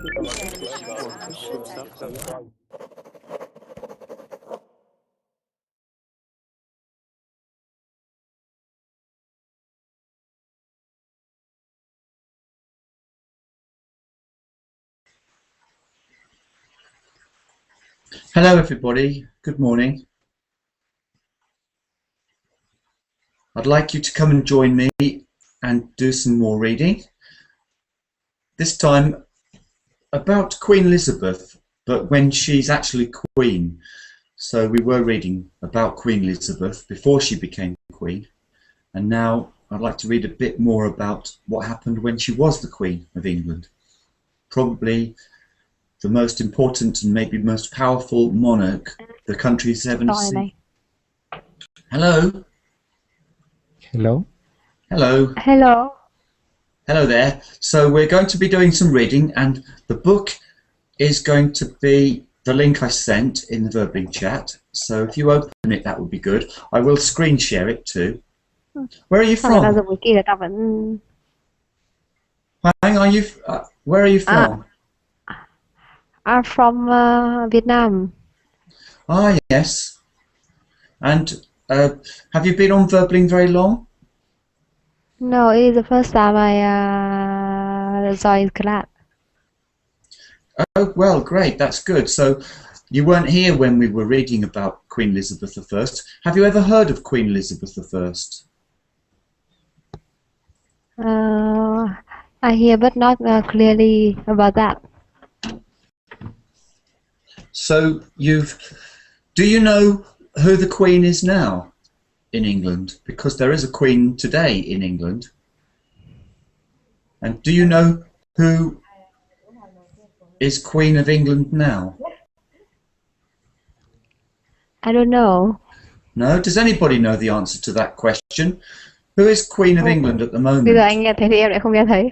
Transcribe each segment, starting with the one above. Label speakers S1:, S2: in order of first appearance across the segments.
S1: Hello everybody, good morning. I'd like you to come and join me and do some more reading. This time about Queen Elizabeth, but when she's actually Queen. So we were reading about Queen Elizabeth before she became Queen, and now I'd like to read a bit more about what happened when she was the Queen of England. Probably the most important and maybe most powerful monarch the country's ever seen. Hello.
S2: Hello.
S1: Hello.
S3: Hello.
S1: Hello there. So we're going to be doing some reading, and the book is going to be the link I sent in the Verbing chat. So if you open it, that would be good. I will screen share it too. Where are you from? Hang, are you? Where are you from?
S3: I'm from Vietnam.
S1: Ah, yes. And have you been on Verbling very long?
S3: No, it is the first time I joined class.
S1: Oh, well, great. That's good. So you weren't here when we were reading about Queen Elizabeth I. Have you ever heard of Queen Elizabeth I?
S3: I hear, but not clearly about that.
S1: So do you know who the Queen is now in England? Because there is a Queen today in England. And do you know who is Queen of England now?
S3: I don't know.
S1: No? Does anybody know the answer to that question? Who is Queen of England at the moment?
S3: Bây giờ anh nghe thấy thì em lại không nghe thấy.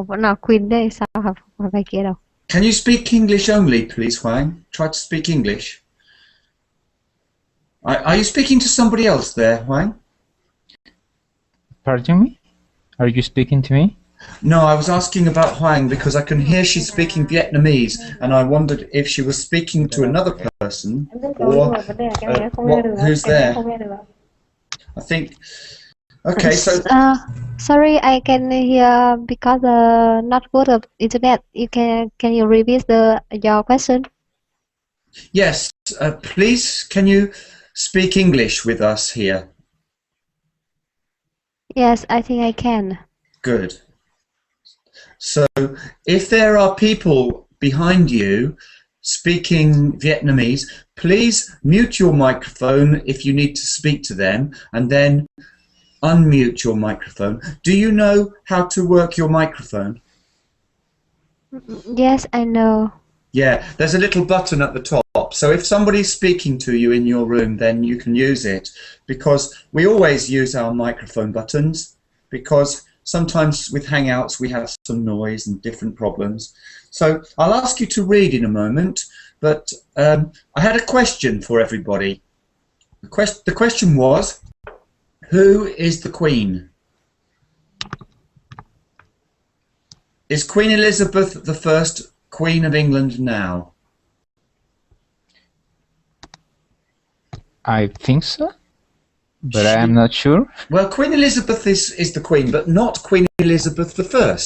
S3: Vẫn là Queen đây, sao học bài kia đâu?
S1: Can you speak English only, please, Huang? Try to speak English. Are you speaking to somebody else there, Huang?
S2: Pardon me? Are you speaking to me?
S1: No, I was asking about Huang because I can hear she's speaking Vietnamese, and I wondered if she was speaking to another person or who's there. I think. Okay, so.
S3: Sorry, I can hear because not good of internet. Can you repeat your question?
S1: Yes, please. Can you speak English with us here?
S3: Yes, I think I can.
S1: Good. So, if there are people behind you speaking Vietnamese, please mute your microphone if you need to speak to them, and then unmute your microphone. Do you know how to work your microphone?
S3: Yes, I know.
S1: Yeah, there's a little button at the top. So if somebody's speaking to you in your room, then you can use it, because we always use our microphone buttons, because sometimes with Hangouts we have some noise and different problems. So I'll ask you to read in a moment, but I had a question for everybody. The question was, who is the Queen? Is Queen Elizabeth I Queen of England now?
S2: I think so, but I am not sure.
S1: Well, Queen Elizabeth is the Queen, but not Queen Elizabeth I.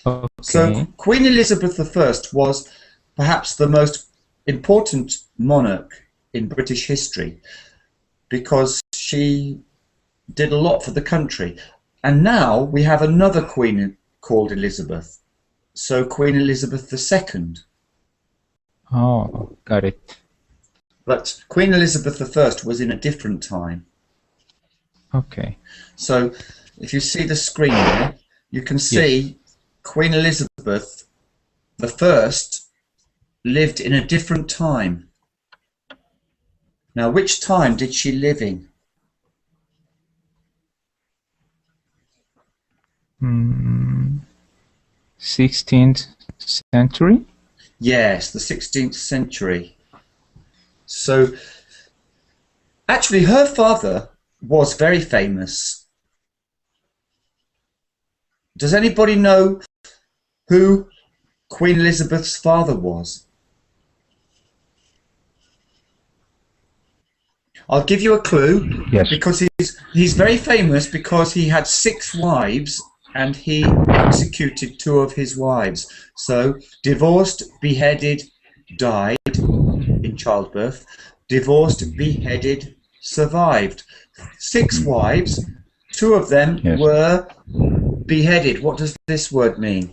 S2: Okay.
S1: So Queen Elizabeth I was perhaps the most important monarch in British history, because she did a lot for the country. And now we have another Queen called Elizabeth. So Queen Elizabeth II.
S2: Oh, got it.
S1: But Queen Elizabeth I was in a different time.
S2: Okay.
S1: So if you see the screen there, you can see Queen Elizabeth I lived in a different time. Now, which time did she live in?
S2: 16th century?
S1: Yes, the 16th century. So, actually, her father was very famous. Does anybody know who Queen Elizabeth's father was? I'll give you a clue.
S4: Yes.
S1: Because he's very famous because he had 6 wives and he executed 2 of his wives. So divorced, beheaded, died in childbirth. Divorced, beheaded, survived. 6 wives, 2 of them were beheaded. What does this word mean?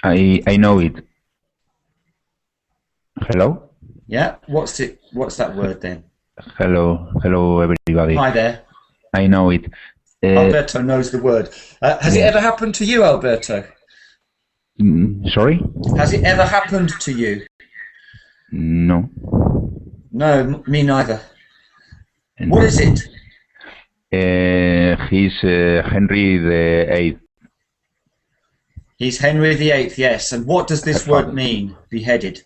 S4: I know it. Hello?
S1: Yeah, what's that word then?
S4: Hello everybody.
S1: Hi there.
S4: I know it.
S1: Alberto knows the word. Has it ever happened to you, Alberto?
S4: Sorry?
S1: Has it ever happened to you?
S4: No.
S1: No, me neither. What is it?
S4: He's Henry the Eighth.
S1: He's Henry VIII, yes. And what does this word mean, beheaded?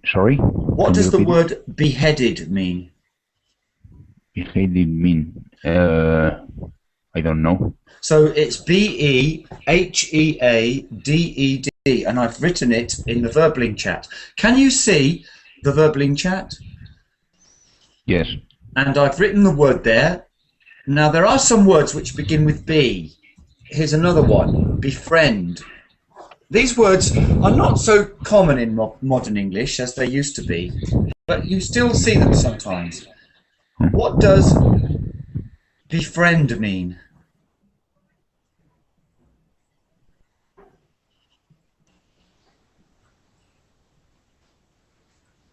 S4: Sorry?
S1: What does the word beheaded mean?
S4: Beheaded mean? I don't know.
S1: So it's B-E-H-E-A-D-E-D, and I've written it in the Verbling chat. Can you see the Verbling chat?
S4: Yes.
S1: And I've written the word there. Now, there are some words which begin with B. Here's another one, befriend. These words are not so common in modern English as they used to be, but you still see them sometimes. What does befriend mean?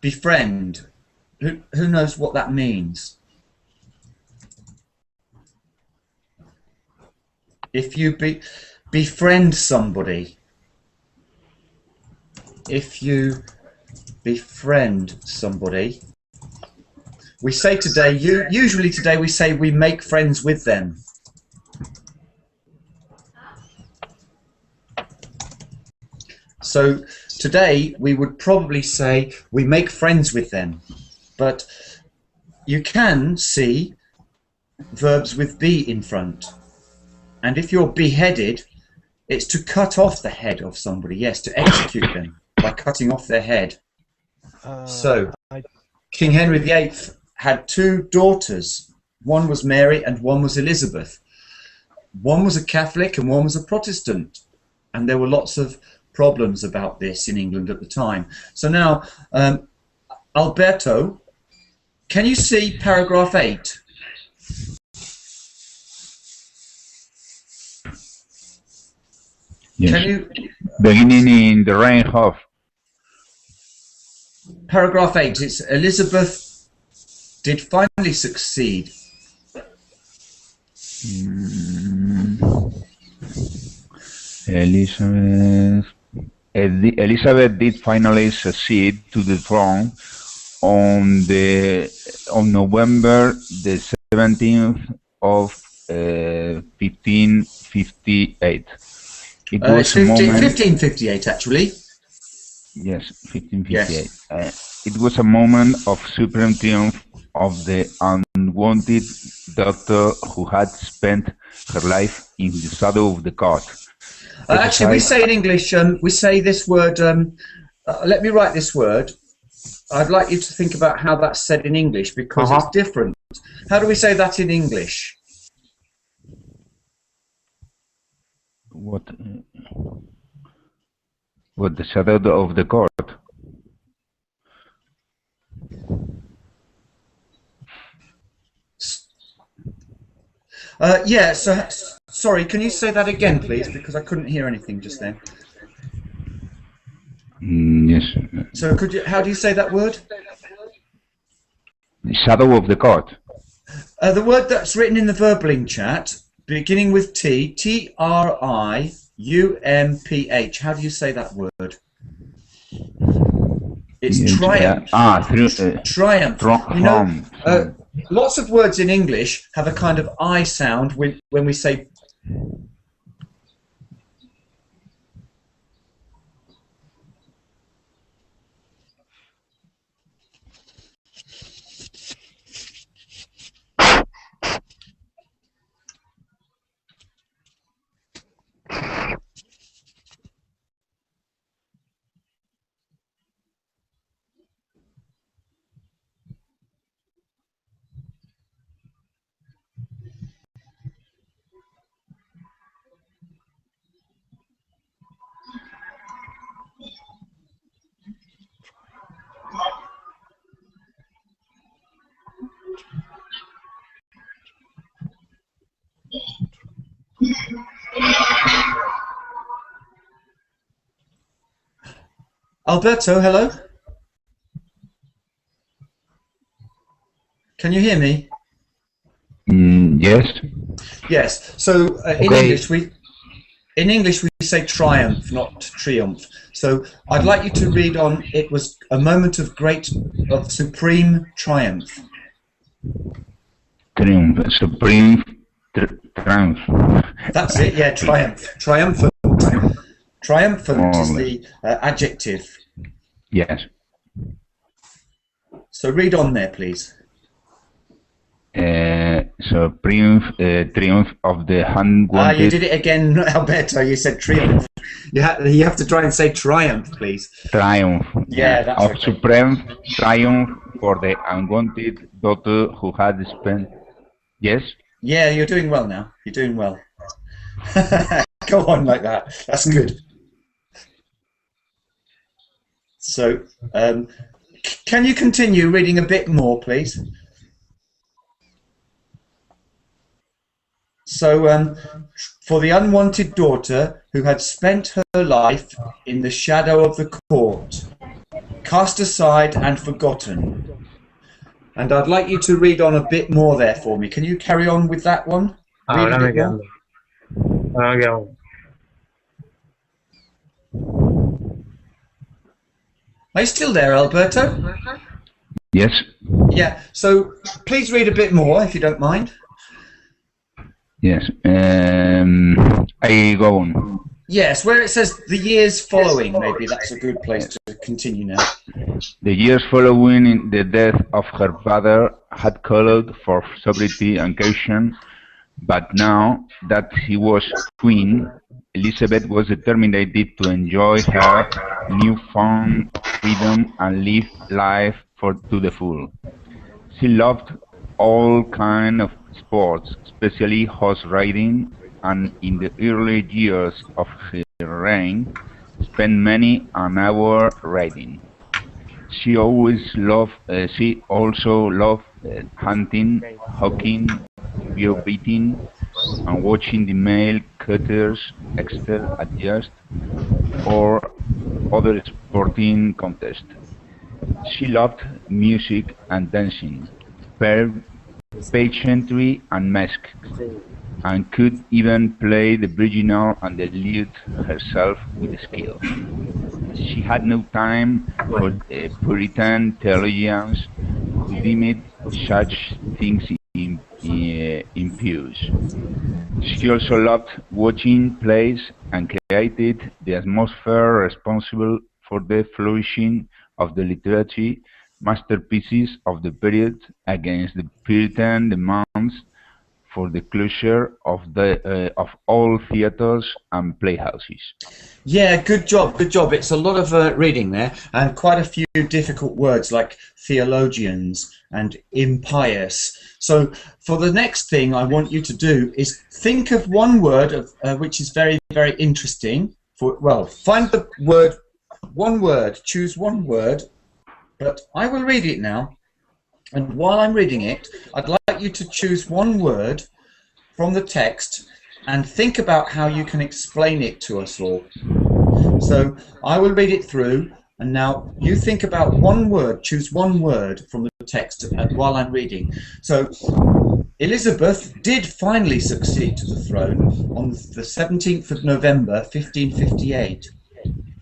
S1: Befriend. Who knows what that means? If you befriend somebody, if you befriend somebody, we say today, usually today we say we make friends with them. So today we would probably say we make friends with them, but you can see verbs with be in front. And if you're beheaded, it's to cut off the head of somebody, yes, to execute them by cutting off their head. So King Henry VIII had 2 daughters. One was Mary and one was Elizabeth. One was a Catholic and one was a Protestant. And there were lots of problems about this in England at the time. So now, Alberto, can you see paragraph 8?
S4: Yes.
S1: Can you,
S4: beginning in the reign of
S1: paragraph 8, it's Elizabeth did finally succeed.
S4: Elizabeth did finally succeed to the throne on November the 17th of 1558. It was a moment,
S1: 1558 actually.
S4: Yes, 1558. Yes. It was a moment of supreme triumph of the unwanted daughter who had spent her life in the shadow of the court.
S1: Actually, we say in English, we say this word, let me write this word. I'd like you to think about how that's said in English, because it's different. How do we say that in English?
S4: What the shadow of the court?
S1: Yeah, so, sorry, can you say that again, please? Because I couldn't hear anything just then.
S4: Yes.
S1: So could you, how do you say that word?
S4: The shadow of the court.
S1: The word that's written in the Verbling chat, beginning with T, T-R-I-U-M-P-H. How do you say that word? It's triumph. Triumph. You know, lots of words in English have a kind of I sound when we say. Alberto, hello? Can you hear me?
S4: Yes.
S1: Yes. So in
S4: Okay.
S1: English we say triumph, not triumph. So I'd like you to read on. It was a moment of supreme triumph.
S4: Triumph. Supreme triumph.
S1: That's it. Yeah, triumph. Triumphant. Triumphant is the adjective.
S4: Yes.
S1: So read on there, please.
S4: Triumph of the unwanted.
S1: You did it again, Alberto. You said triumph. You have to try and say triumph, please.
S4: Triumph.
S1: Yeah, that's
S4: of
S1: okay.
S4: supreme triumph for the unwanted daughter who had spent. Yes.
S1: Yeah, you're doing well now. You're doing well. Go on like that. That's good. So, can you continue reading a bit more, please? So, for the unwanted daughter who had spent her life in the shadow of the court, cast aside and forgotten. And I'd like you to read on a bit more there for me. Can you carry on with that one? Read a bit more. Are you still there, Alberto?
S4: Yes.
S1: Yeah, so please read a bit more if you don't mind.
S4: Yes. I go on.
S1: Yes, where it says the years following, maybe that's a good place to continue now.
S4: The years following the death of her father had called for sobriety and caution, but now that she was queen, Elizabeth was determined to enjoy her newfound freedom and live life to the full. She loved all kinds of sports, especially horse riding, and in the early years of her reign, spent many an hour riding. She also loved hunting, hawking, beer beating, and watching the male cutters excel at just or other sporting contests. She loved music and dancing, pageantry and masks, and could even play the virginal and the lute herself with skill. She had no time for Puritan theologians who deemed such things impious. She also loved watching plays and created the atmosphere responsible for the flourishing of the literary masterpieces of the period against the Puritan demands for the closure of all theatres and playhouses.
S1: Yeah, good job, good job. It's a lot of reading there, and quite a few difficult words like theologians and impious. So for the next thing I want you to do is think of one word which is very, very interesting. Find the word, one word, choose one word, but I will read it now. And while I'm reading it, I'd like you to choose one word from the text and think about how you can explain it to us all. So I will read it through, and now you think about one word, choose one word from the text while I'm reading. So Elizabeth did finally succeed to the throne on the 17th of November 1558.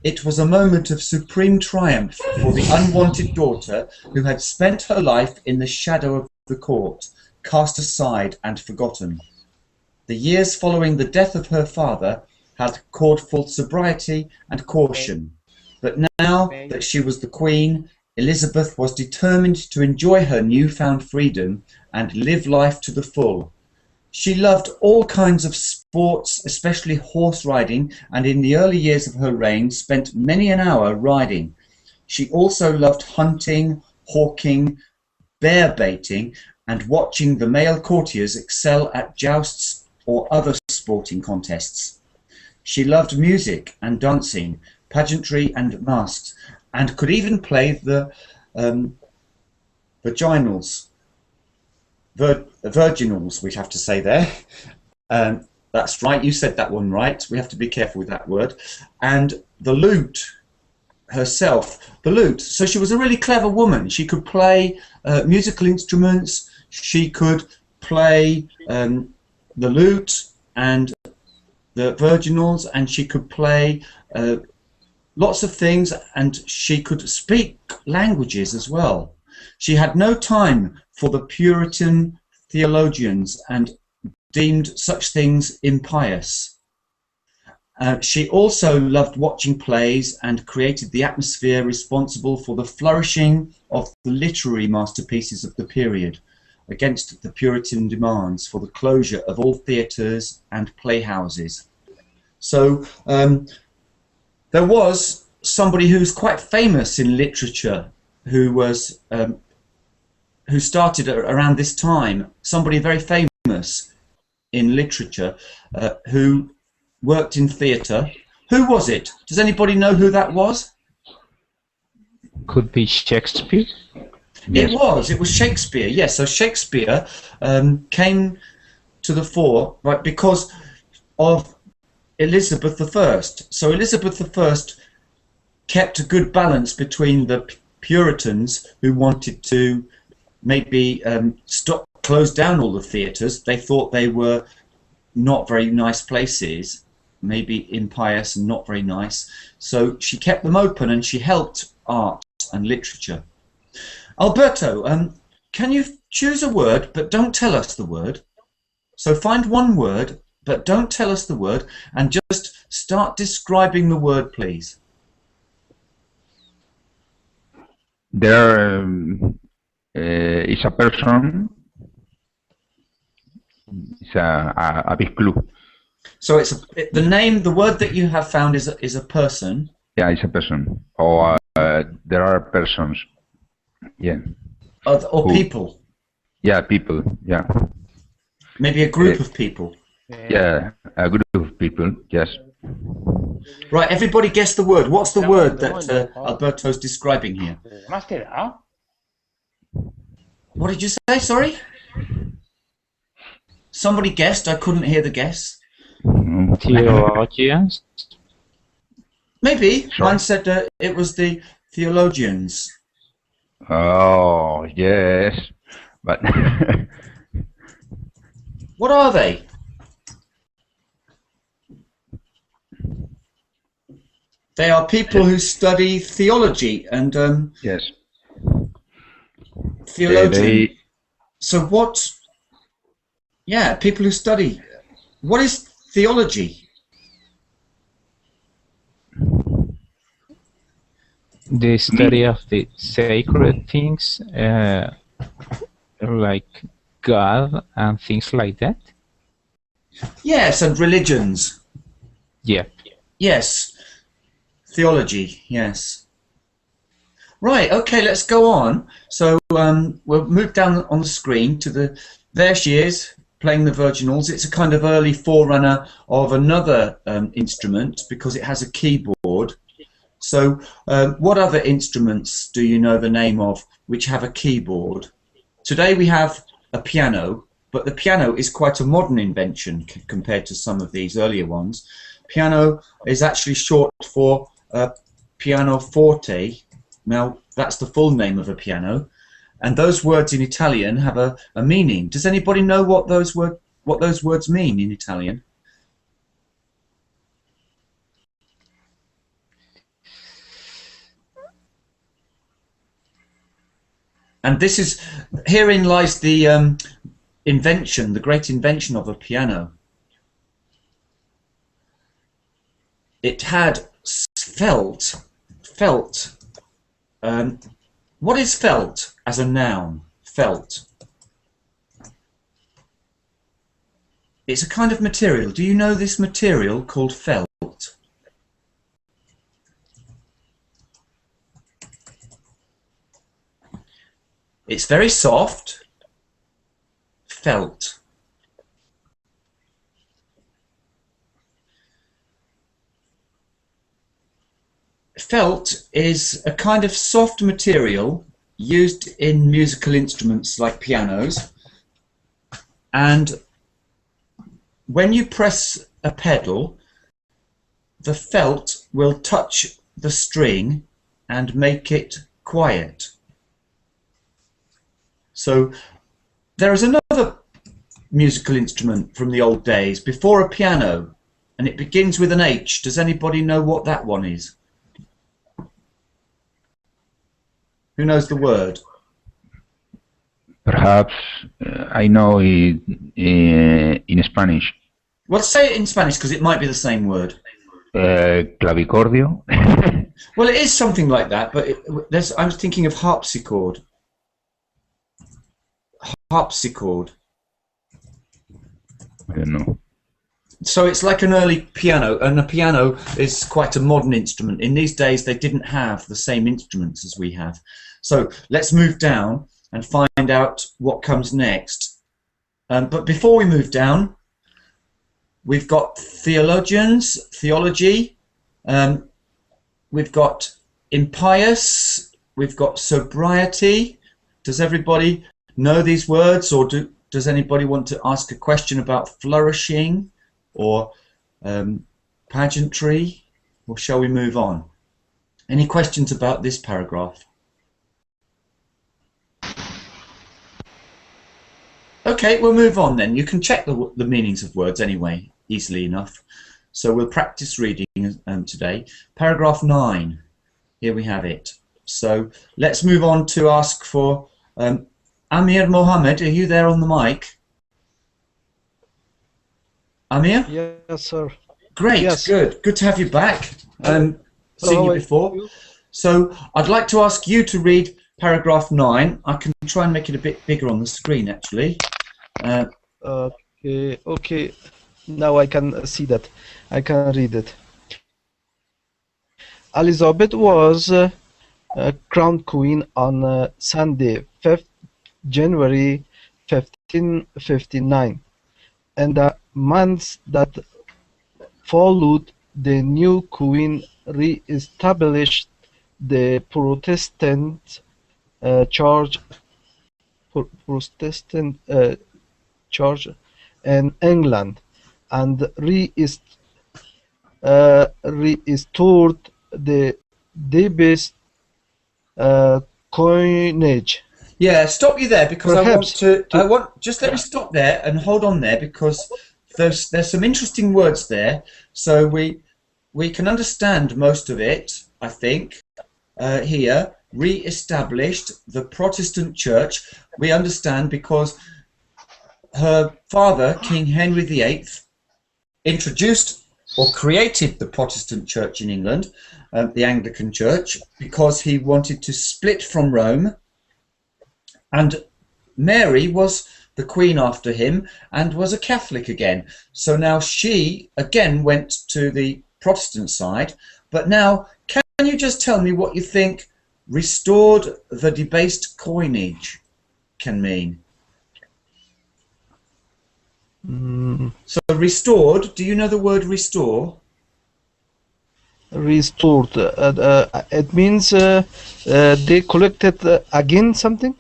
S1: It was a moment of supreme triumph for the unwanted daughter who had spent her life in the shadow of the court, cast aside and forgotten. The years following the death of her father had called for sobriety and caution, but now that she was the queen, Elizabeth was determined to enjoy her newfound freedom and live life to the full. She loved all kinds of sports, especially horse riding, and in the early years of her reign spent many an hour riding. She also loved hunting, hawking, bear baiting, and watching the male courtiers excel at jousts or other sporting contests. She loved music and dancing, pageantry and masks, and could even play the virginals, we'd have to say there, That's right, you said that one right. We have to be careful with that word. And the lute herself, the lute. So she was a really clever woman. She could play musical instruments. She could play the lute and the virginals, and she could play lots of things, and she could speak languages as well. She had no time for the Puritan theologians and deemed such things impious. She also loved watching plays and created the atmosphere responsible for the flourishing of the literary masterpieces of the period, against the Puritan demands for the closure of all theatres and playhouses. So there was somebody who's quite famous in literature who was who started around this time, somebody very famous in literature who worked in theatre. Who was it? Does anybody know who that was?
S2: Could be Shakespeare.
S1: Yes. It was Shakespeare, yes. So Shakespeare came to the fore, right, because of Elizabeth I. So Elizabeth I kept a good balance between the Puritans who wanted to maybe close down all the theatres. They thought they were not very nice places, maybe impious and not very nice. So she kept them open, and she helped art and literature. Alberto, can you choose a word, but don't tell us the word? So find one word, but don't tell us the word, and just start describing the word, please.
S4: There is a person. It's a big clue.
S1: So it's the name. The word that you have found is a person.
S4: Yeah, it's a person. Or there are persons. Yeah.
S1: Or people.
S4: Yeah, people. Yeah.
S1: Maybe a group of people.
S4: Yeah, a group of people. Yes.
S1: Right. Everybody guess the word. What's the word that Alberto's describing here? What did you say? Sorry. Somebody guessed. I couldn't hear the guess.
S2: Theologians.
S1: Maybe. One said it was the theologians.
S4: Oh, yes. But
S1: what are they? They are people who study theology and
S4: yes.
S1: Theologian. So what? Yeah, people who study. What is theology?
S2: The study of the sacred things, like God and things like that.
S1: Yes, and religions.
S2: Yeah.
S1: Yes. Theology, yes. Right, okay, let's go on. So we'll move down on the screen to the... There she is, playing the virginals. It's a kind of early forerunner of another instrument because it has a keyboard. So what other instruments do you know the name of which have a keyboard? Today we have a piano, but the piano is quite a modern invention compared to some of these earlier ones. Piano is actually short for pianoforte. Now that's the full name of a piano, and those words in Italian have a meaning. Does anybody know what those words mean in Italian? And this is, herein lies the invention, the great invention of a piano. It had felt. What is felt as a noun? Felt. It's a kind of material. Do you know this material called felt? It's very soft. Felt. Felt is a kind of soft material used in musical instruments like pianos, and when you press a pedal, the felt will touch the string and make it quiet. So there is another musical instrument from the old days before a piano, and it begins with an H. Does anybody know what that one is? Who knows the word?
S4: Perhaps I know it in Spanish.
S1: Well, say it in Spanish because it might be the same word.
S4: Clavicordio.
S1: Well, it is something like that, but I was thinking of harpsichord. Harpsichord.
S4: I don't know.
S1: So it's like an early piano, and a piano is quite a modern instrument. In these days, they didn't have the same instruments as we have. So let's move down and find out what comes next. But before we move down, we've got theology, we've got impious, we've got sobriety. Does everybody know these words, or does anybody want to ask a question about flourishing or pageantry, or shall we move on? Any questions about this paragraph? Okay, we'll move on then. You can check the meanings of words anyway, easily enough. So we'll practice reading today. Paragraph 9, here we have it. So let's move on to ask for Amir Mohammed. Are you there on the mic? Amir?
S5: Yes, sir.
S1: Great,
S5: Yes.
S1: good to have you back. Seen you before.
S5: You?
S1: So I'd like to ask you to read paragraph 9. I can try and make it a bit bigger on the screen, actually.
S5: Okay. Now I can see that. I can read it. Elizabeth was crowned queen on Sunday, 5th January 1559, and the months that followed, the new queen re-established the Protestant Church in England, and restored the debased coinage.
S1: Yeah, stop you there because
S5: Perhaps
S1: I want just let me stop there and hold on there, because there's some interesting words there. So we can understand most of it, I think. Here, re-established the Protestant Church. We understand because her father, King Henry VIII, introduced or created the Protestant Church in England, the Anglican Church, because he wanted to split from Rome, and Mary was the queen after him and was a Catholic again. So now she again went to the Protestant side. But now, can you just tell me what you think restored the debased coinage can mean? So restored, do you know the word restore?
S5: Restored. It means they collected again something?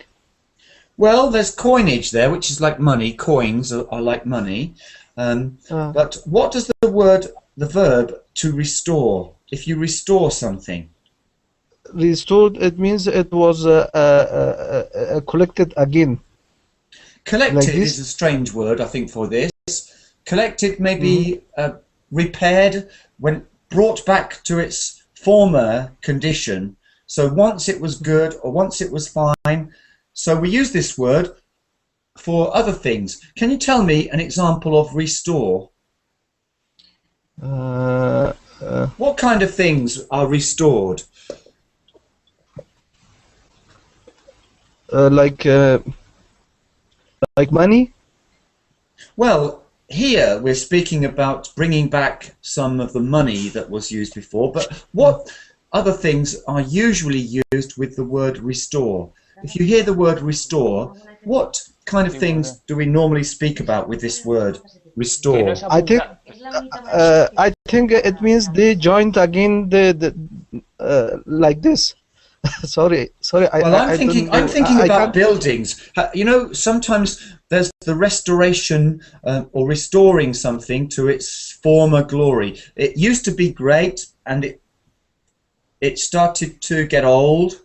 S1: Well, there's coinage there, which is like money. Coins are like money. But what does the verb to restore, if you restore something?
S5: Restored, it means it was collected again.
S1: Collected
S5: Like this?
S1: is a strange word, I think, for this. Collected may be repaired, when brought back to its former condition. So once it was good or once it was fine. So we use this word for other things. Can you tell me an example of restore? What kind of things are restored?
S5: Like money?
S1: Well, here we're speaking about bringing back some of the money that was used before, but what other things are usually used with the word restore? If you hear the word restore, what kind of things do we normally speak about with this word, restore?
S5: I think it means they joined again the like this. Sorry.
S1: Well, I'm
S5: I
S1: thinking.
S5: don't know.
S1: I'm thinking
S5: I
S1: about
S5: can't.
S1: buildings. You know, sometimes there's the restoration or restoring something to its former glory. It used to be great, and it started to get old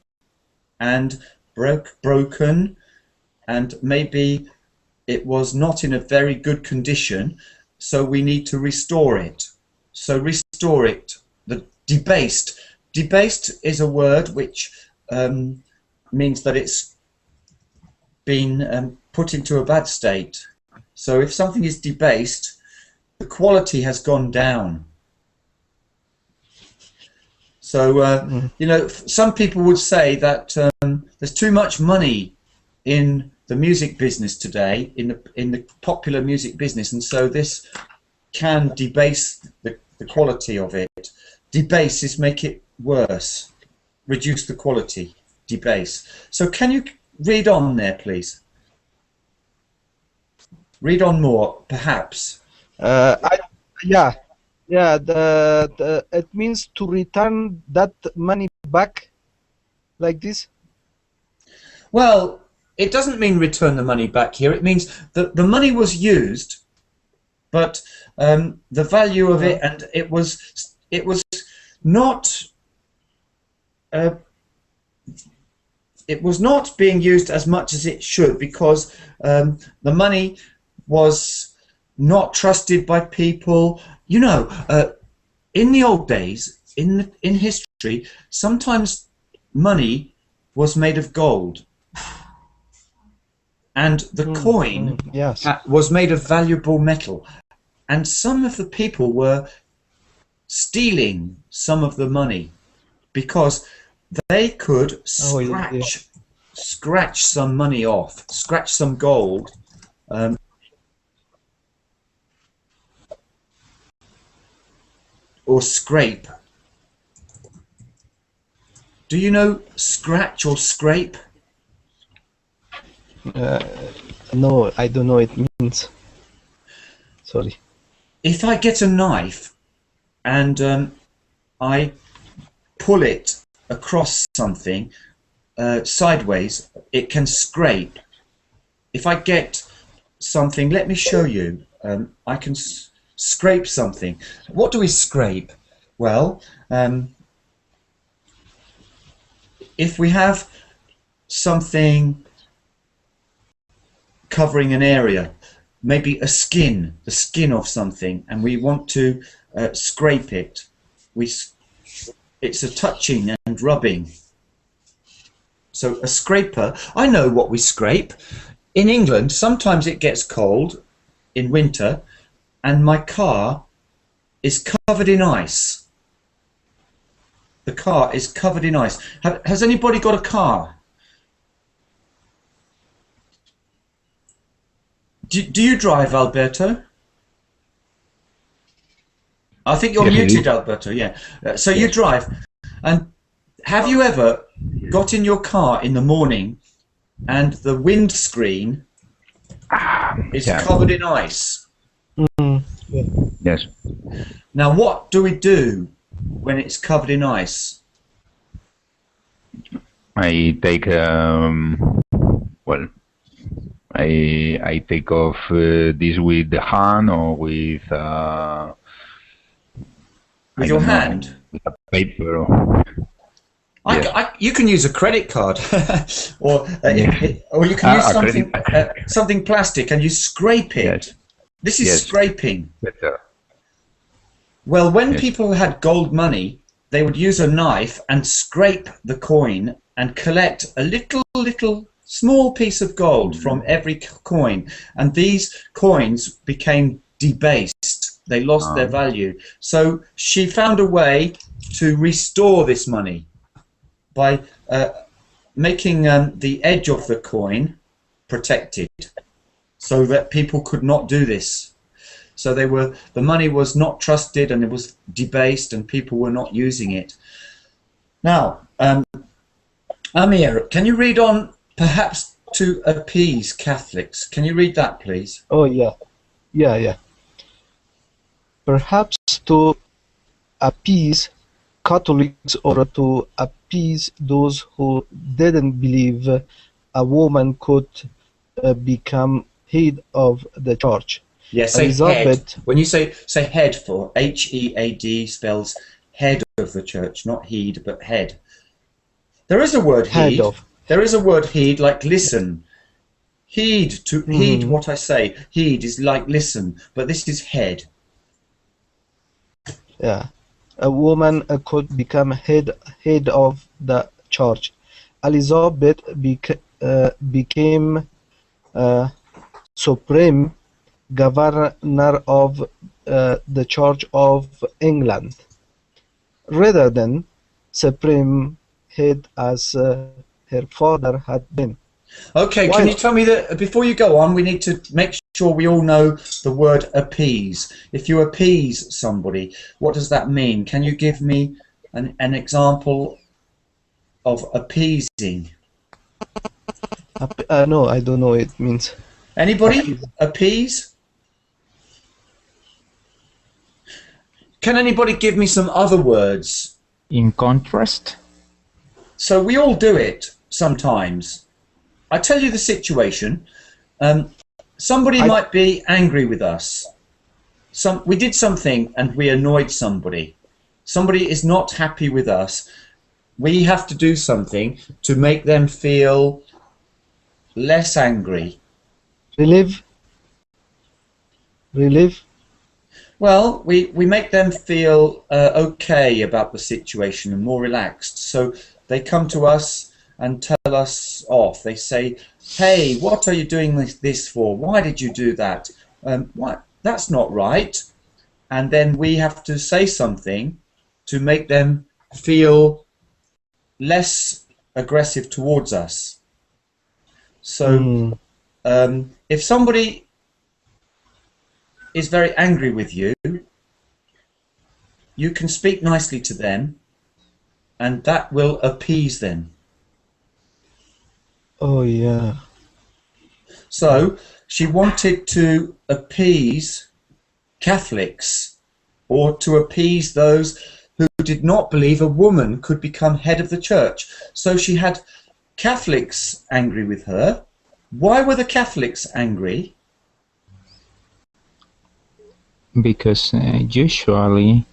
S1: and broken, and maybe it was not in a very good condition. So we need to restore it. So restore it. The debased. Debased is a word which means that it's been put into a bad state. So if something is debased, the quality has gone down. So you know, some people would say that there's too much money in the music business today, in the popular music business, and so this can debase the quality of it. Debase is make it worse, reduce the quality, debase. So can you read on there, please? Read on more, perhaps.
S5: Yeah. It means to return that money back, like this.
S1: Well, it doesn't mean return the money back here. It means that the money was used, but the value of it, and it was not it was not being used as much as it should, because the money was not trusted by people. You know, in the old days, in history, sometimes money was made of gold, and the coin
S5: Yes.
S1: was made of valuable metal, and some of the people were stealing some of the money because they could scratch some money off, scratch some gold, or scrape. Do you know scratch or scrape?
S5: No, I don't know what it means. Sorry.
S1: If I get a knife and I pull it across something sideways, it can scrape. If I get something, let me show you. I can scrape something. What do we scrape? Well, if we have something covering an area, maybe a skin, the skin of something, and we want to scrape it, it's a touching and rubbing. So a scraper, I know what we scrape. In England, sometimes it gets cold in winter, and my car is covered in ice. The car is covered in ice. Has anybody got a car? Do you drive, Alberto? I think you're muted, Alberto, yeah. So you drive. And have you ever got in your car in the morning and the windscreen is covered in ice?
S4: Yes.
S1: Now, what do we do when it's covered in ice?
S4: I take I take off this with the hand or with
S1: your hand?
S4: With a paper.
S1: You can use a credit card, or you can use something something plastic, and you scrape it.
S4: Yes.
S1: This is scraping.
S4: Better.
S1: Well, when people had gold money, they would use a knife and scrape the coin and collect a little small piece of gold from every coin, and these coins became debased. They lost their value. So she found a way to restore this money by making the edge of the coin protected, so that people could not do this. So the money was not trusted, and it was debased, and people were not using it. Now, Amir, can you read on, perhaps to appease Catholics? Can you read that, please?
S5: Oh yeah. Perhaps to appease Catholics or to appease those who didn't believe a woman could become head of the church.
S1: Yeah, say head.
S5: Elizabeth,
S1: When you say head for H-E-A-D spells head of the church, not heed, but head. There is a word heed. There is a word heed, like listen. Heed, to heed what I say. Heed is like listen, but this is head.
S5: yeah, a woman could become head of the church. Elizabeth became supreme governor of the Church of England, rather than supreme head as her father had been.
S1: Okay, can you tell me that before you go on, we need to make sure we all know the word appease. If you appease somebody, what does that mean? Can you give me an example of appeasing?
S5: No, I don't know what it means.
S1: Anybody? Appease? Can anybody give me some other words?
S2: In contrast?
S1: So we all do it sometimes. I tell you the situation. Somebody might be angry with us. We did something and we annoyed somebody. Somebody is not happy with us. We have to do something to make them feel less angry.
S5: Relieve?
S1: Well, we make them feel okay about the situation and more relaxed. So they come to us and tell us off. They say, hey, what are you doing this for? Why did you do that? That's not right. And then we have to say something to make them feel less aggressive towards us. So if somebody is very angry with you, you can speak nicely to them and that will appease them.
S5: Oh, yeah.
S1: So she wanted to appease Catholics, or to appease those who did not believe a woman could become head of the church. So she had Catholics angry with her. Why were the Catholics angry?
S2: Because usually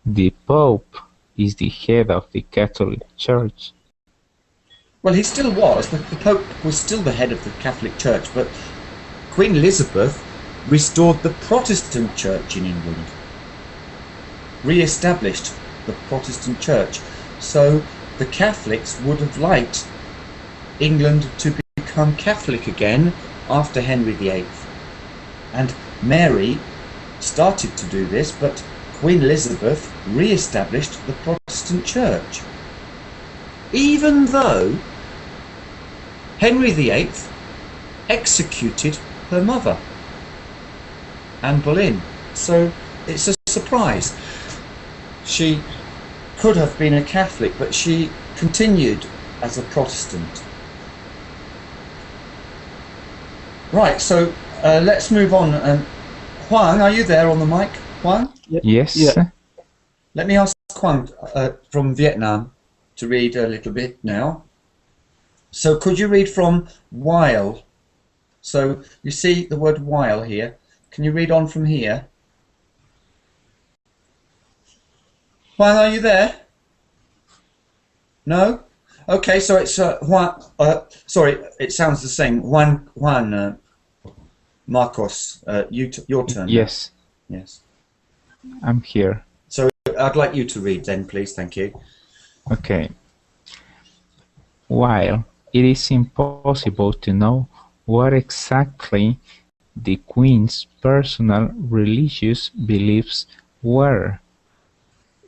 S2: the Pope is the head of the Catholic Church.
S1: Well, he still was. The Pope was still the head of the Catholic Church, but Queen Elizabeth restored the Protestant Church in England, re-established the Protestant Church. So the Catholics would have liked England to become Catholic again after Henry VIII. And Mary started to do this, but Queen Elizabeth re-established the Protestant Church. Even though Henry VIII executed her mother, Anne Boleyn. So it's a surprise. She could have been a Catholic, but she continued as a Protestant. Right, so let's move on. Huang, are you there on the mic? Huang?
S2: Yes.
S5: Yeah.
S1: Let me ask Huang from Vietnam to read a little bit now. So could you read from while? So you see the word while here. Can you read on from here? Huang, are you there? No? Okay, so it's Juan. Sorry, it sounds the same. Juan, Marcos, your turn.
S2: Yes.
S1: Yes.
S2: I'm here.
S1: So I'd like you to read then, please. Thank you.
S2: Okay. While it is impossible to know what exactly the Queen's personal religious beliefs were,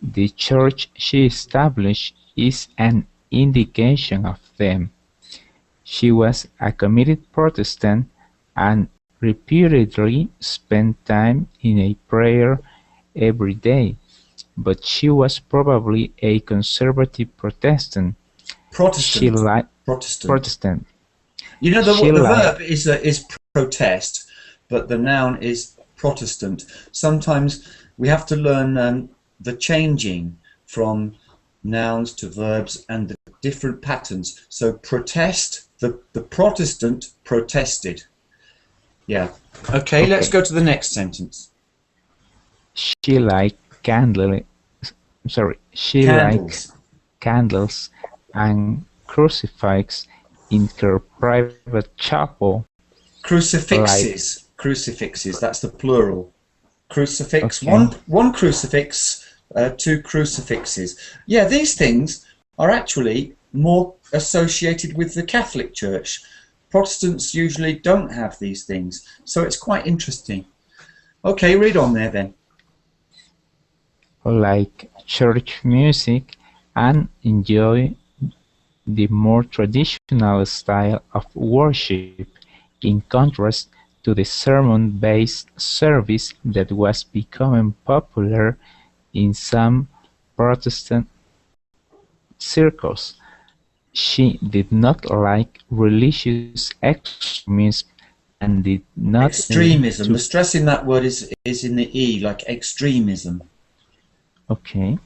S2: the church she established is an indication of them. She was a committed Protestant and reputedly spent time in a prayer every day, but she was probably a conservative Protestant. Protestant.
S1: You know, the verb is protest, but the noun is Protestant. Sometimes we have to learn the changing from nouns to verbs and the different patterns. So protest, the Protestant protested. Yeah. Okay, let's go to the next sentence.
S2: She liked she liked candles and crucifix in her private chapel.
S1: Crucifixes. Crucifixes, that's the plural. Crucifix,
S2: Okay.
S1: one crucifix, two crucifixes. Yeah, these things are actually more associated with the Catholic Church. Protestants usually don't have these things, so it's quite interesting. Okay, read on there then.
S2: Like church music and enjoy the more traditional style of worship, in contrast to the sermon-based service that was becoming popular in some Protestant circles. She did not like religious extremism and did not
S1: Extremism. The stress in that word is in the E, like extremism.
S2: Okay.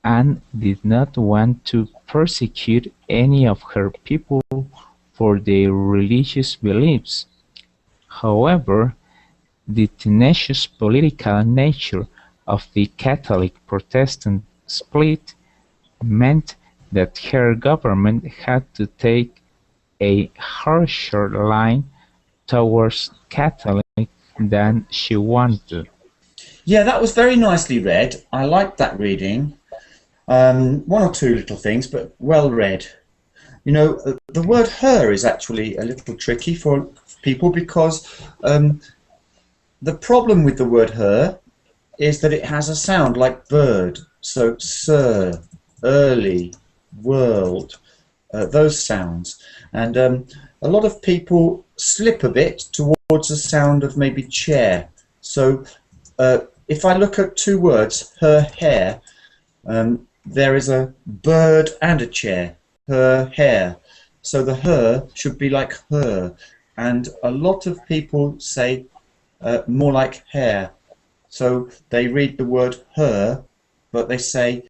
S2: And did not want to persecute any of her people for their religious beliefs. However, the tenacious political nature of the Catholic-Protestant split meant that her government had to take a harsher line towards Catholics than she wanted.
S1: Yeah, that was very nicely read. I liked that reading. One or two little things, but well read. You know, the word her is actually a little tricky for people because the problem with the word her is that it has a sound like bird. So sir, early, world, those sounds. And a lot of people slip a bit towards the sound of maybe chair. So if I look at two words, her hair, there is a bird and a chair, her hair. So the her should be like her. And a lot of people say more like hair. So they read the word her, but they say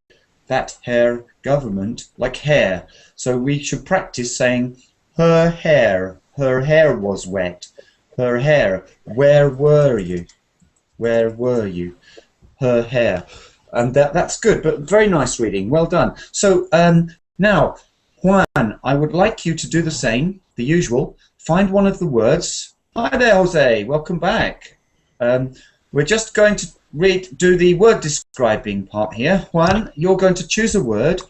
S1: that hair government like hair. So we should practice saying her hair was wet, her hair, where were you? Where were you? Her hair. And that's good, but very nice reading. Well done. So now, Juan, I would like you to do the same, the usual. Find one of the words. Hi there, Jose. Welcome back. We're just going to do the word describing part here. Juan, you're going to choose a word.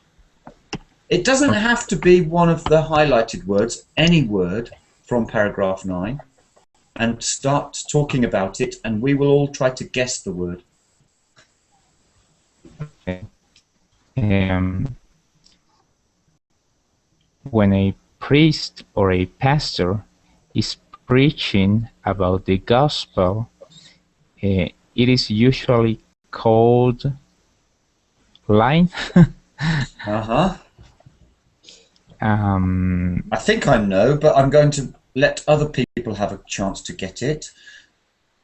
S1: It doesn't have to be one of the highlighted words, any word from paragraph 9, and start talking about it, and we will all try to guess the word.
S2: Okay. When a priest or a pastor is preaching about the gospel, it is usually called line.
S1: Uh-huh. I think I know, but I'm going to let other people have a chance to get it.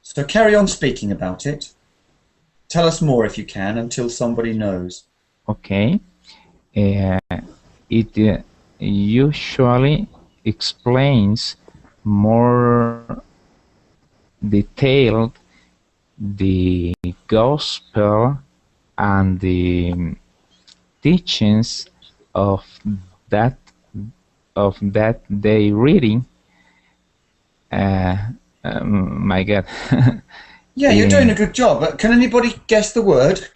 S1: So carry on speaking about it. Tell us more if you can until somebody knows.
S2: Okay. It usually explains more detailed the gospel and the teachings of that day reading. My God.
S1: Yeah, you're doing a good job. But can anybody guess the word?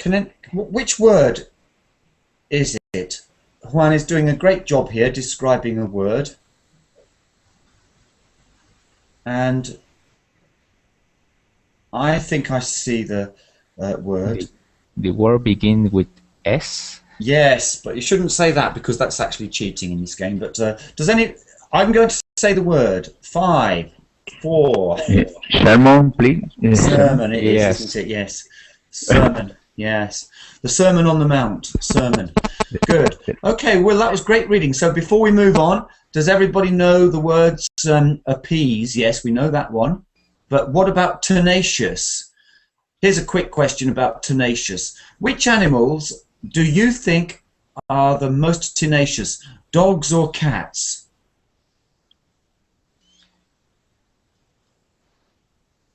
S1: Which word is it? Juan is doing a great job here describing a word. And I think I see the word.
S2: The word begins with S.
S1: Yes, but you shouldn't say that because that's actually cheating in this game. But I'm going to say the word. 5, 4.
S4: Sermon, please.
S1: Sermon, it is,
S2: Yes.
S1: isn't it? Yes. Sermon, yes. The Sermon on the Mount. Sermon. Good. Okay, well, that was great reading. So before we move on, does everybody know the words appease? Yes, we know that one. But what about tenacious? Here's a quick question about tenacious. Which animals do you think are the most tenacious, dogs or cats?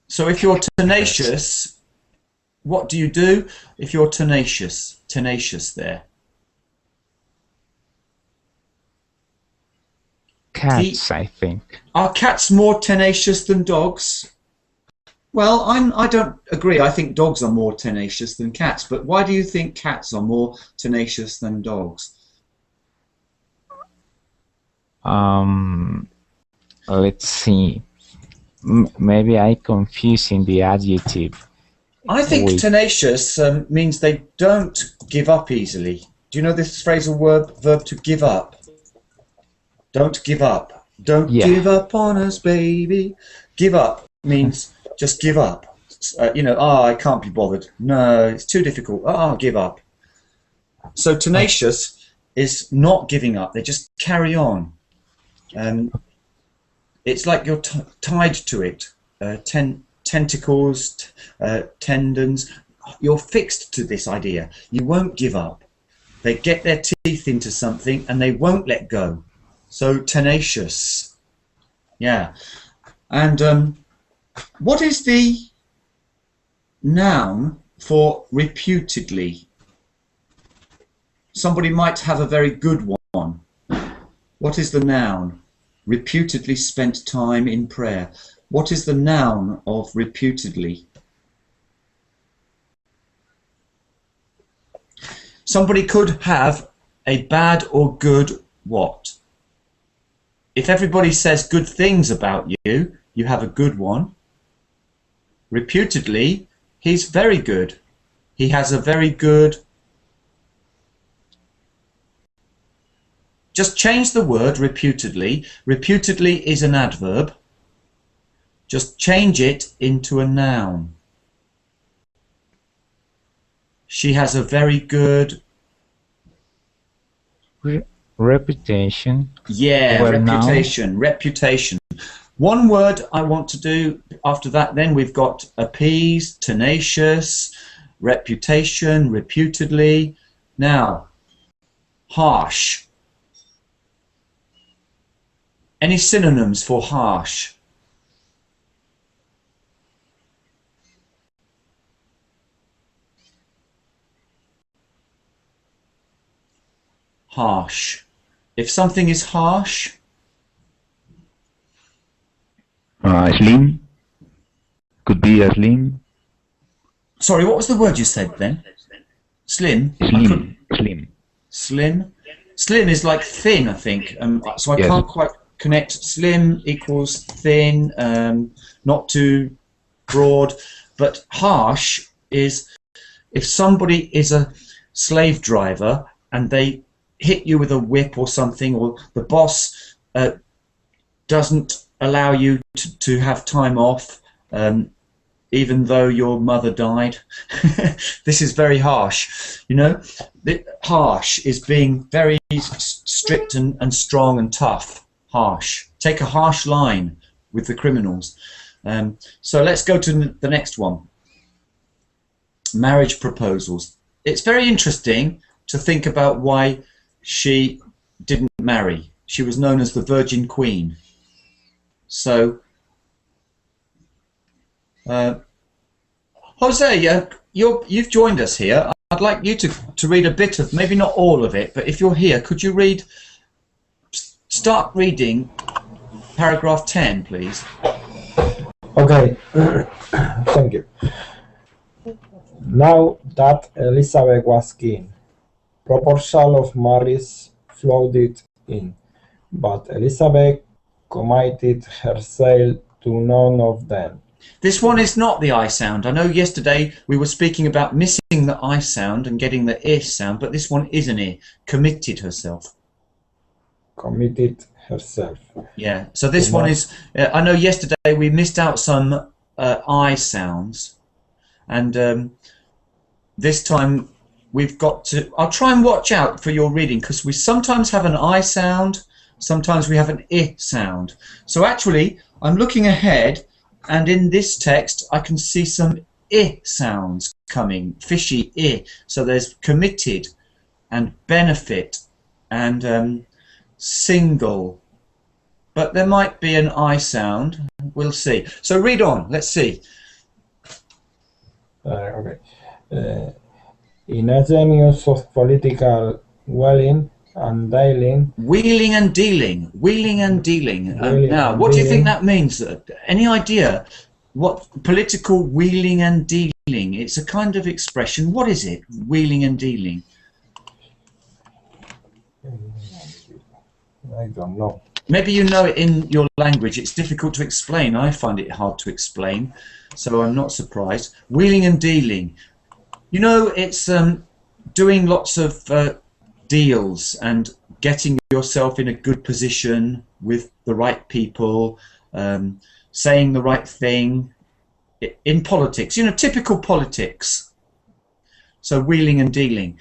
S1: So if you're tenacious, what do you do if you're tenacious? Tenacious there.
S2: Cats, I think.
S1: Are cats more tenacious than dogs? Well, I don't agree. I think dogs are more tenacious than cats. But why do you think cats are more tenacious than dogs?
S2: Let's see. Maybe I confusing the adjective.
S1: I think tenacious means they don't give up easily. Do you know this phrasal verb to give up? Don't give up. Don't give up on us, baby. Give up means just give up. You know, I can't be bothered. No, it's too difficult. I'll give up. So tenacious is not giving up. They just carry on. It's like you're tied to it. Tentacles, tendons. You're fixed to this idea. You won't give up. They get their teeth into something and they won't let go. So tenacious. Yeah. And what is the noun for reputedly? Somebody might have a very good one. What is the noun? Reputedly spent time in prayer. What is the noun of reputedly? Somebody could have a bad or good what? If everybody says good things about you, you have a good one. Reputedly, he's very good. He has a very good... Just change the word reputedly. Reputedly is an adverb. Just change it into a noun. She has a very good...
S2: Reputation.
S1: Yeah, reputation. Reputation. One word I want to do after that, then we've got appease, tenacious, reputation, reputedly. Now, harsh. Any synonyms for harsh? Harsh. If something is harsh...
S4: Slim. Could be a slim.
S1: Sorry, what was the word you said then? Slim?
S4: Slim. Slim.
S1: Slim? Slim is like thin, I think. So I can't quite connect. Slim equals thin, not too broad. But harsh is if somebody is a slave driver and they hit you with a whip or something, or the boss doesn't allow you to have time off, even though your mother died. This is very harsh. You know, harsh is being very strict and strong and tough. Harsh. Take a harsh line with the criminals. So let's go to the next one. Marriage proposals. It's very interesting to think about why she didn't marry. She was known as the Virgin Queen. So, Jose, you've joined us here. I'd like you to read a bit of, maybe not all of it, but if you're here, could you start reading paragraph 10, please?
S6: Okay, thank you. Now that Elizabeth was king, proposal of marriage floated in, but Elizabeth committed herself to none of them.
S1: This one is not the I sound. I know yesterday we were speaking about missing the I sound and getting the I sound, but this one is an I. Committed herself.
S6: Committed herself.
S1: Yeah, so this one is... I know yesterday we missed out some I sounds, and this time we've got to... I'll try and watch out for your reading, because we sometimes have an I sound, sometimes we have an I sound. So actually, I'm looking ahead, and in this text I can see some I sounds coming, fishy I. So there's committed and benefit and single. But there might be an I sound. We'll see. So read on. Let's see.
S6: Okay. In a genius of political wheeling and dealing.
S1: Wheeling and dealing. Wheeling and dealing. Now, what do you think that means? Any idea what political wheeling and dealing? It's a kind of expression. What is it? Wheeling and dealing.
S6: I don't know.
S1: Maybe you know it in your language. It's difficult to explain. I find it hard to explain, so I'm not surprised. Wheeling and dealing. You know, it's doing lots of deals and getting yourself in a good position with the right people, saying the right thing in politics. You know, typical politics. So wheeling and dealing.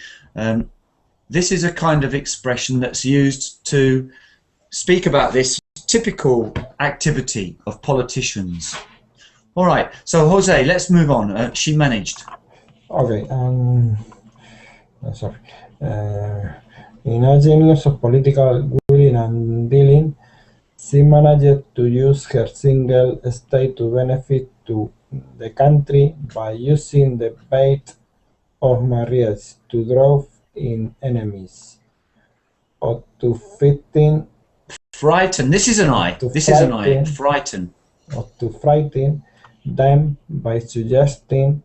S1: This is a kind of expression that's used to speak about this typical activity of politicians. All right, so Jose, let's move on. She managed.
S6: Okay, sorry. In a genius of political wheeling and dealing, she managed to use her single state to benefit to the country by using the bait of marriage to draw in enemies, or to
S1: frighten. This is an I. This is an I. Frighten.
S6: Or to frighten them by suggesting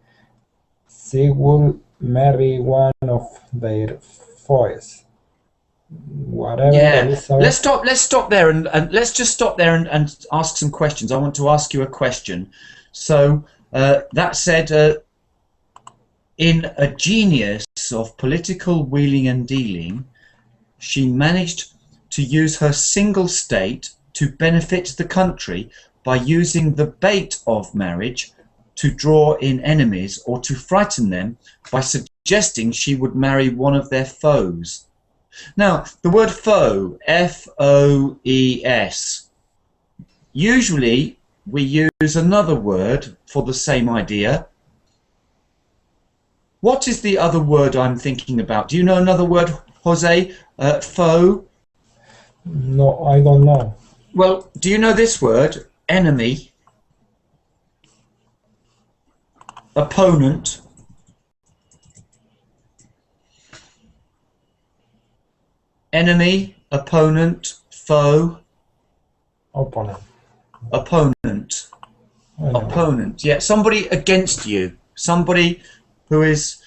S6: she would marry one of their foes. Whatever.
S1: Yeah. Let's stop there and let's just stop there and ask some questions. I want to ask you a question. So that said, in a genius of political wheeling and dealing, she managed to use her single state to benefit the country by using the bait of marriage to draw in enemies or to frighten them by suggesting she would marry one of their foes. Now, the word foe, F-O-E-S, usually we use another word for the same idea. What is the other word I'm thinking about? Do you know another word, Jose? Foe?
S6: No, I don't know.
S1: Well, do you know this word? Enemy. Opponent. Enemy, opponent, foe.
S6: Opponent.
S1: Opponent. Opponent. Yeah, somebody against you. Somebody who is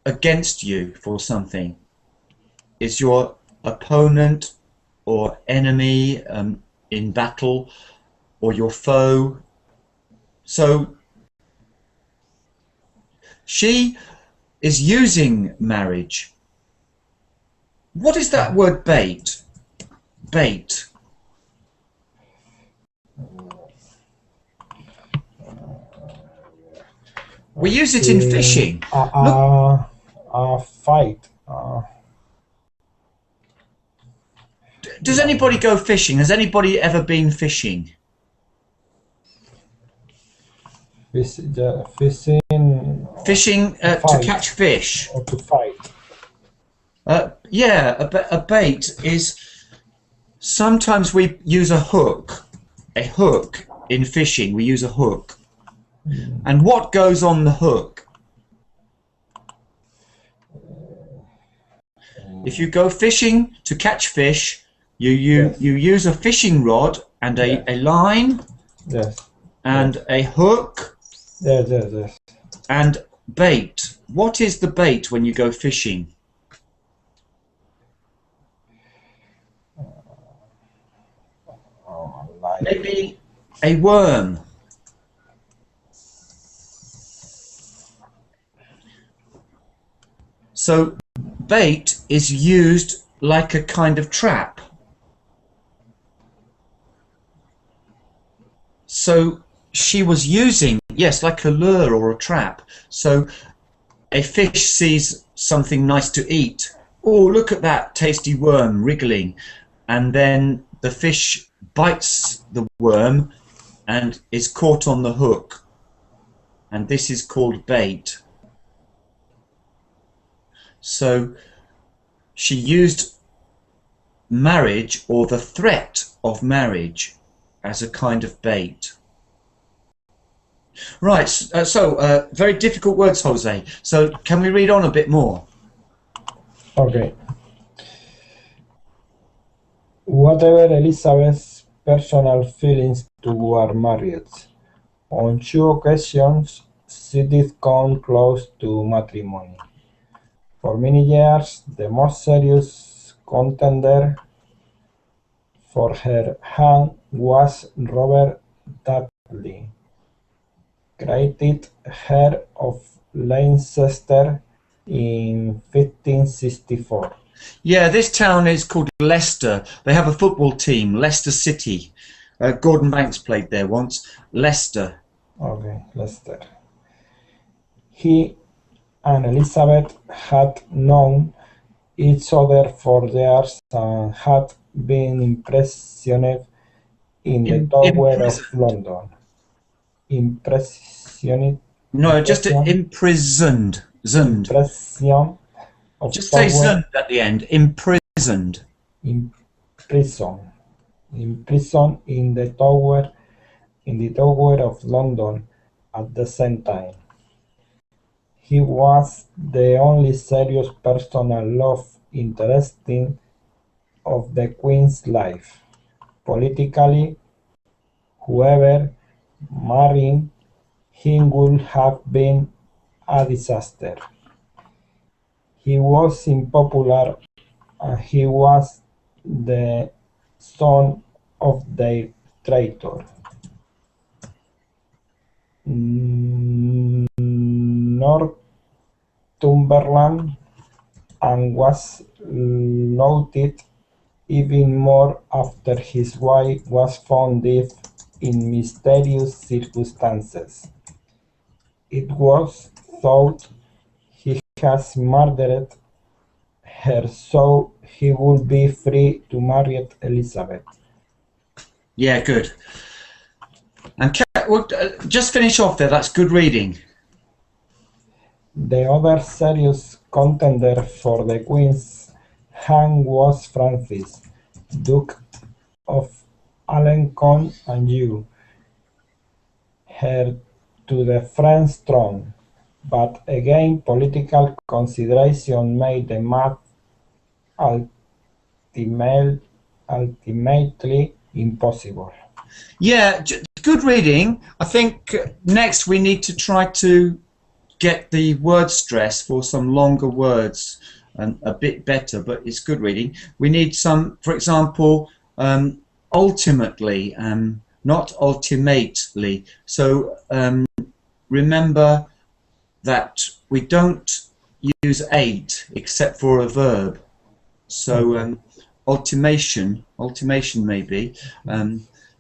S1: against you for something is your opponent or enemy in battle, or your foe. So she is using marriage. What is that word bait? Bait. We use it in fishing.
S6: Fight.
S1: Does anybody go fishing? Has anybody ever been fishing?
S6: Fishing.
S1: Fishing to catch fish.
S6: Or to fight.
S1: Yeah, a bait is, sometimes we use a hook. A hook in fishing, we use a hook. And what goes on the hook? If you go fishing to catch fish, you use a fishing rod and a line, and a hook, and bait. What is the bait when you go fishing? Maybe a worm. So bait is used like a kind of trap. So she was using, yes, like a lure or a trap. So a fish sees something nice to eat. Oh, look at that tasty worm wriggling. And then the fish bites the worm and is caught on the hook. and this is called bait. So she used marriage or the threat of marriage as a kind of bait. Right, so very difficult words, Jose. So can we read on a bit more?
S6: Okay. Whatever Elizabeth's personal feelings toward marriage, on 2 occasions she did come close to matrimony. For many years, the most serious contender for her hand was Robert Dudley, created Earl of Leicester in 1564.
S1: Yeah, this town is called Leicester. They have a football team, Leicester City. Gordon Banks played there once. Leicester.
S6: Okay, Leicester. He and Elizabeth had known each other for years and had been imprisoned in the Tower of London.
S1: No, just imprisoned.
S6: Impression of
S1: Just say
S6: Tower.
S1: zund at the end. Imprisoned.
S6: Imprisoned in the Tower of London at the same time. He was the only serious personal love interest of the Queen's life. Politically, whoever marrying him would have been a disaster. He was unpopular and he was the son of their traitor. Northumberland, and was lauded even more after his wife was found dead in mysterious circumstances. It was thought he has murdered her so he would be free to marry Elizabeth.
S1: Yeah, good. And just finish off there. That's good reading.
S6: The other serious contender for the Queen's hand was Francis, Duke of Alençon and Anjou, heir to the French throne, but again political consideration made the match ultimately impossible.
S1: Yeah, good reading. I think next we need to try to get the word stress for some longer words and a bit better, but it's good reading. We need some, for example, ultimately, not ultimately. So remember that we don't use ate except for a verb. So ultimation maybe,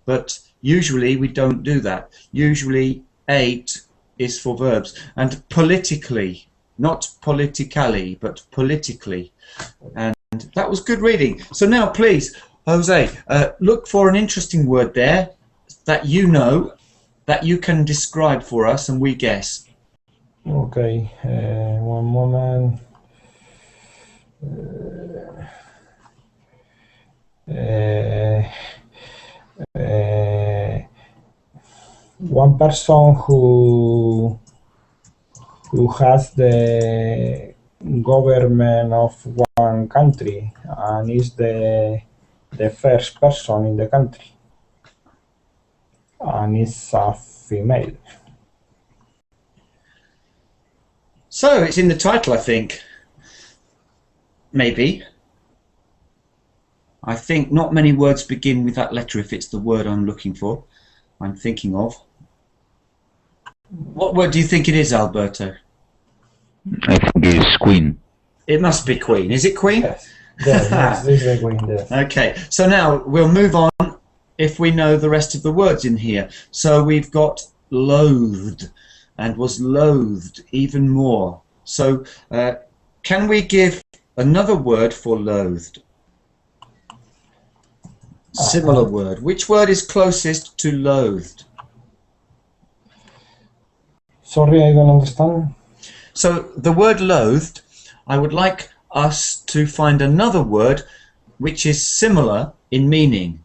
S1: but usually we don't do that. Usually ate is for verbs, and politically, not politically, but politically. And that was good reading. So now please, Jose, look for an interesting word there that you know, that you can describe for us and we guess.
S6: Okay, one moment. One person who has the government of one country and is the first person in the country and is a female.
S1: So it's in the title, I think. Maybe. I think not many words begin with that letter if it's the word I'm looking for, I'm thinking of. What word do you think it is, Alberto?
S4: I think it is queen.
S1: It must be queen. Is it queen?
S6: Yes, yes, this is the queen, yes.
S1: Okay, so now we'll move on if we know the rest of the words in here. So we've got loathed and was loathed even more. So can we give another word for loathed? Similar word. Which word is closest to loathed?
S6: Sorry, I don't understand.
S1: So the word loathed, I would like us to find another word which is similar in meaning,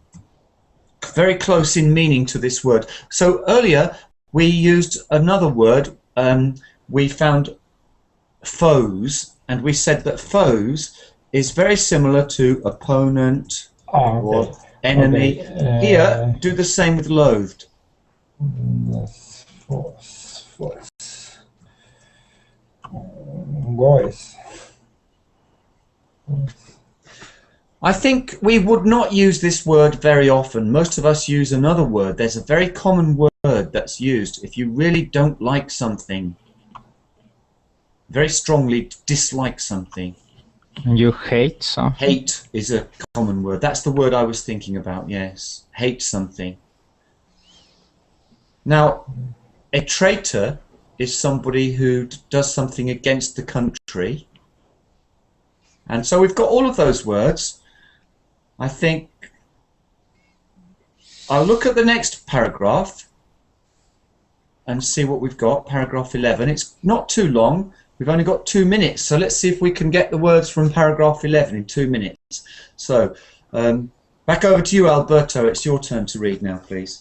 S1: very close in meaning to this word. So earlier we used another word, we found foes, and we said that foes is very similar to opponent or enemy.
S6: Okay.
S1: Here, do the same with loathed.
S6: Yes, force. Goes.
S1: I think we would not use this word very often. Most of us use another word. There's a very common word that's used if you really don't like something, very strongly dislike something.
S2: You hate something?
S1: Hate is a common word. That's the word I was thinking about, yes. Hate something. Now, a traitor is somebody who does something against the country. And so we've got all of those words. I think I'll look at the next paragraph and see what we've got. Paragraph 11. It's not too long. We've only got 2 minutes, so let's see if we can get the words from paragraph 11 in 2 minutes. So, back over to you, Alberto. It's your turn to read now, please.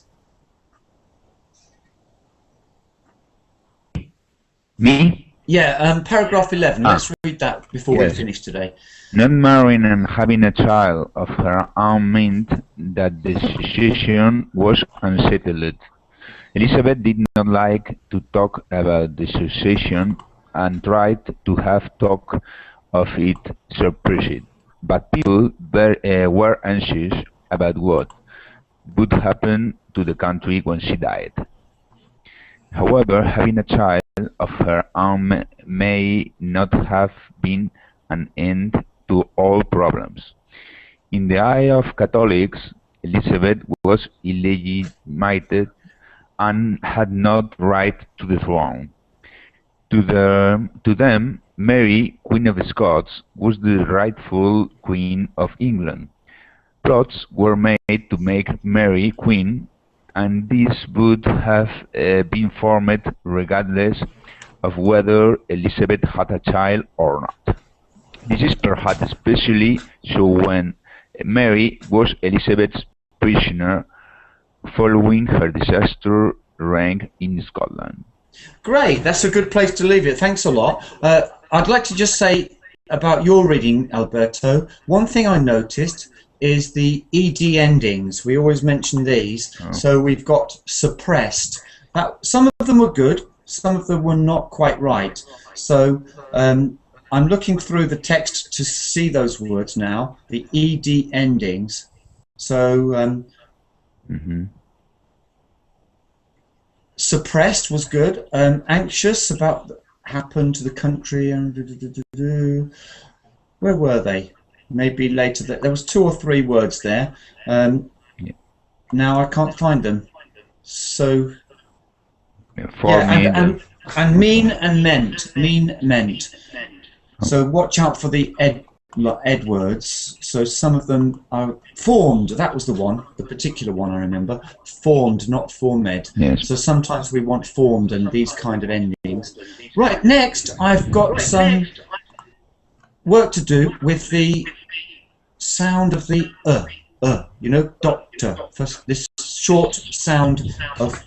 S4: Me?
S1: Yeah, paragraph 11. Let's read that before we finish today.
S4: Not marrying and having a child of her own meant that the succession was unsettled. Elizabeth did not like to talk about the succession and tried to have talk of it suppressed. But people were anxious about what would happen to the country when she died. However, having a child of her own may not have been an end to all problems. In the eye of Catholics, Elizabeth was illegitimate and had not right to the throne. To them, Mary, Queen of Scots, was the rightful Queen of England. Plots were made to make Mary Queen, and this would have been formed regardless of whether Elizabeth had a child or not. This is perhaps especially so when Mary was Elizabeth's prisoner following her disastrous reign in Scotland.
S1: Great, that's a good place to leave it. Thanks a lot. I'd like to just say about your reading, Alberto, one thing I noticed is the ed endings. We always mention these. So we've got suppressed. Now, some of them were good, some of them were not quite right. So I'm looking through the text to see those words now, the ed endings. So suppressed was good. Anxious about happened to the country and where were they? Maybe later. There was 2 or 3 words there. Now I can't find them. So and mean and meant. Mean meant. So watch out for the ed words. So some of them are formed. That was the one, the particular one I remember. Formed, not formed.
S4: Yes.
S1: So sometimes we want formed and these kind of endings. Right, next I've got some work to do with the sound of the you know, doctor. First, this short sound of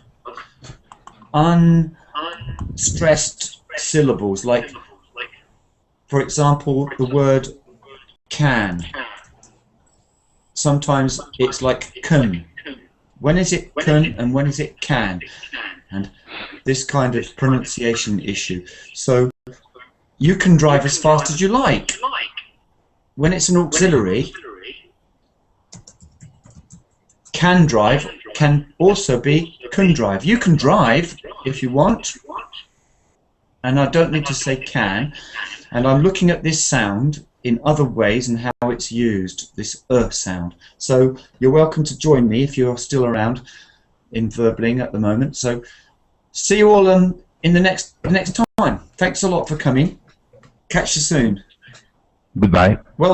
S1: unstressed syllables, like, for example, the word can. Sometimes it's like can. When is it can and when is it can? And this kind of pronunciation issue. So you can drive as fast as you like. When it's an auxiliary, can drive can also be can drive. You can drive if you want, and I don't need to say can. And I'm looking at this sound in other ways and how it's used, this sound. So you're welcome to join me if you're still around in Verbling at the moment. So see you all in the next time. Thanks a lot for coming. Catch you soon.
S4: Goodbye.
S1: Well